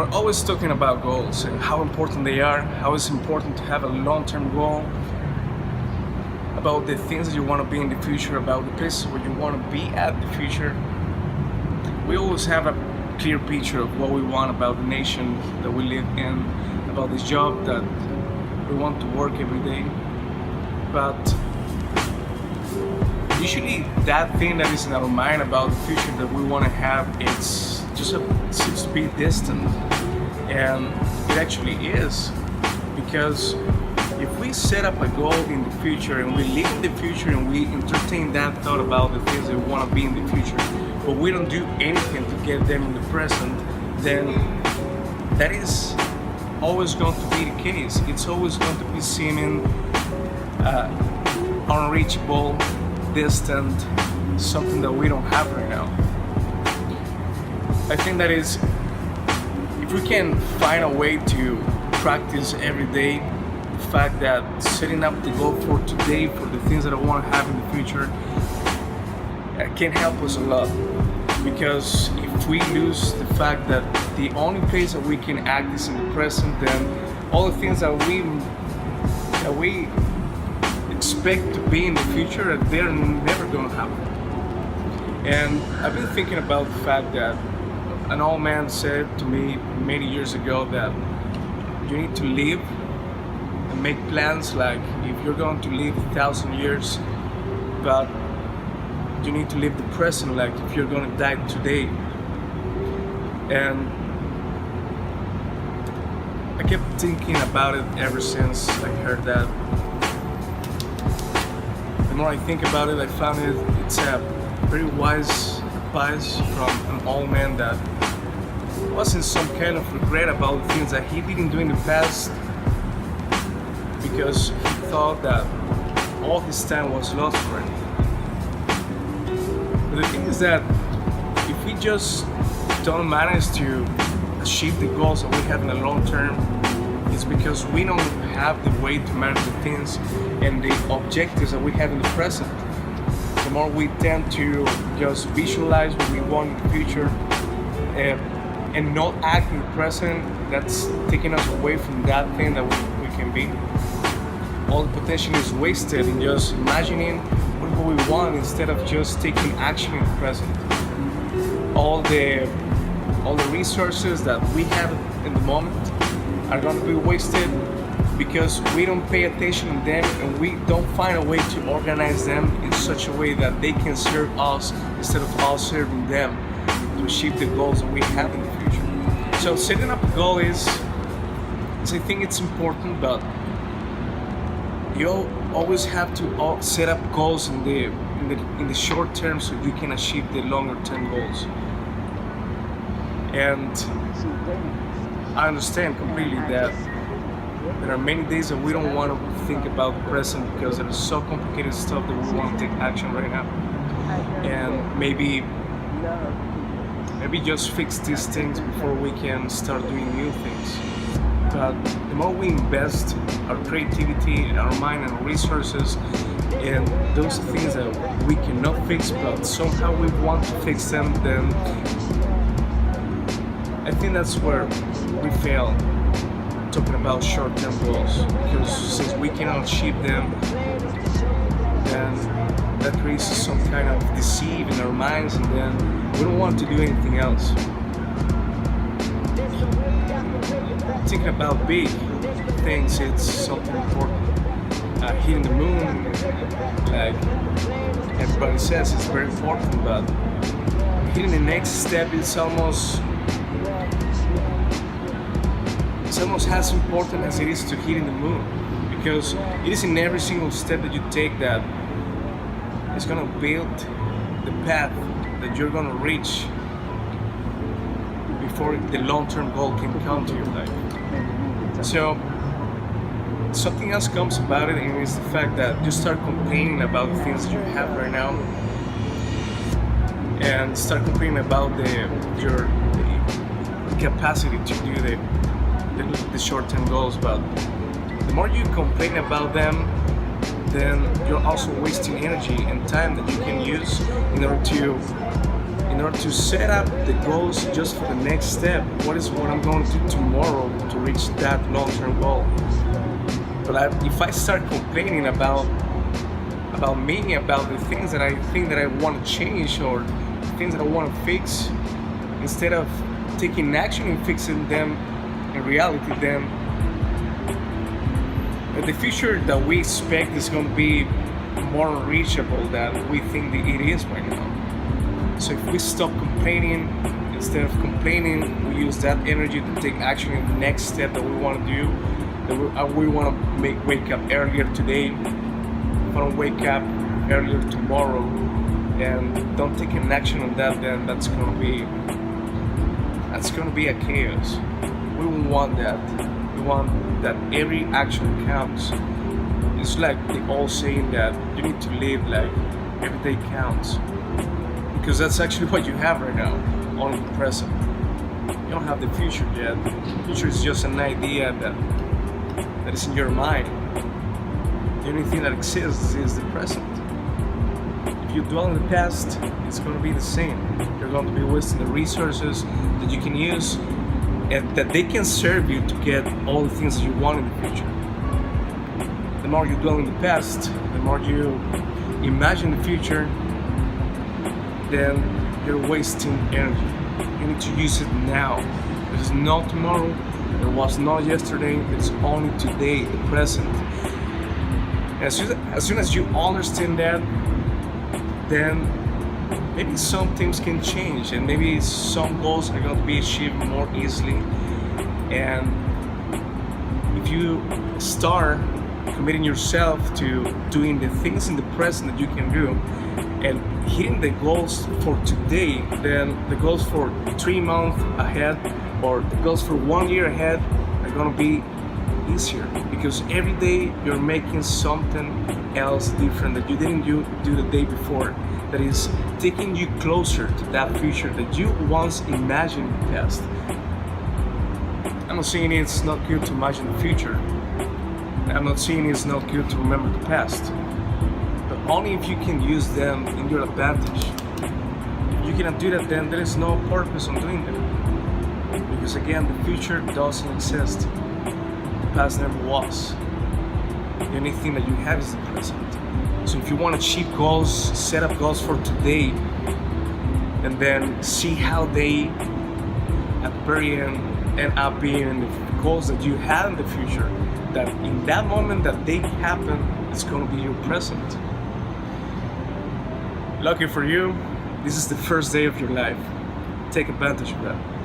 We're always talking about goals and how important they are, how it's important to have a long-term goal, about the things that you want to be in the future, about the places where you want to be at the future. We always have a clear picture of what we want about the nation that we live in, about this job that we want to work every day. But usually that thing that is in our mind about the future that we want to have, seems to be distant, and it actually is, because if we set up a goal in the future and we live in the future and we entertain that thought about the things that we want to be in the future, but we don't do anything to get them in the present, then that is always going to be the case. It's always going to be seeming unreachable, distant, something that we don't have right now. I think that is, if we can find a way to practice every day the fact that setting up the goal for today, for the things that I want to have in the future, can help us a lot. Because if we lose the fact that the only place that we can act is in the present, then all the things that we expect to be in the future, they're never going to happen. And I've been thinking about the fact that an old man said to me many years ago that you need to live and make plans like if you're going to live 1,000 years, but you need to live the present like if you're going to die today. And I kept thinking about it ever since I heard that. The more I think about it, I found it's a very wise advice from an old man that wasn't some kind of regret about the things that he didn't do in the past, because he thought that all his time was lost for him. But the thing is that if we just don't manage to achieve the goals that we have in the long term, it's because we don't have the way to manage the things and the objectives that we have in the present. The more we tend to just visualize what we want in the future and not act in the present, that's taking us away from that thing that we can be. All the potential is wasted in just imagining what we want instead of just taking action in the present. All the resources that we have in the moment are going to be wasted because we don't pay attention to them and we don't find a way to organize them in such a way that they can serve us instead of us serving them to achieve the goals that we have in the future. So setting up a goal is I think it's important, but you always have to set up goals in the short term so you can achieve the longer term goals. And I understand completely that there are many days that we don't want to think about the present because there is so complicated stuff that we want to take action right now. And maybe just fix these things before we can start doing new things. But the more we invest our creativity, our mind and our resources in those things that we cannot fix, but somehow we want to fix them, then I think that's where we fail talking about short-term goals. Because since we cannot achieve them, then that creates some kind of deceit in our minds, and then we don't want to do anything else. Thinking about big things, it's something important. Hitting the moon, like everybody says, it's very important, but hitting the next step is almost as important as it is to hitting the moon, because it is in every single step that you take that it's gonna build the path that you're gonna reach before the long-term goal can come to your life. So something else comes about it, and it's the fact that you start complaining about the things that you have right now, and start complaining about your capacity to do the short-term goals. But the more you complain about them, then you're also wasting energy and time that you can use in order order to set up the goals just for the next step. What I'm going to do tomorrow to reach that long-term goal. But if I start complaining about me, about the things that I think that I want to change or things that I want to fix, instead of taking action and fixing them in reality, then the future that we expect is going to be more unreachable than we think that it is right now. So if we stop complaining, instead of complaining, we use that energy to take action in the next step that we want to do. That we want to wake up earlier today, want to wake up earlier tomorrow, and don't take an action on that, then that's gonna be a chaos. We don't want that. We want that every action counts. It's like the old saying that you need to live like every day counts, because that's actually what you have right now, only the present. You don't have the future yet. The future is just an idea that is in your mind. The only thing that exists is the present. If you dwell in the past, it's going to be the same. You're going to be wasting the resources that you can use and that they can serve you to get all the things that you want in the future. The more you dwell in the past, the more you imagine the future, then you're wasting energy. You need to use it now. There is no tomorrow, there was no yesterday, it's only today, the present. As soon as you understand that, then maybe some things can change and maybe some goals are going to be achieved more easily. And if you start committing yourself to doing the things in the present that you can do and hitting the goals for today, then the goals for 3 months ahead or the goals for 1 year ahead are going to be easier, because every day you're making something else different that you didn't do the day before, that is taking you closer to that future that you once imagined in the past. I'm not saying it's not good to imagine the future. I'm not saying it's not good to remember the past, but only if you can use them in your advantage. If you cannot do that, then there is no purpose on doing them, because again, the future doesn't exist. The past never was. The only thing that you have is the present. So if you want to achieve goals, set up goals for today, and then see how they at the very end up being the goals that you have in the future, that in that moment that they happen, it's going to be your present. Lucky for you, this is the first day of your life. Take advantage of that.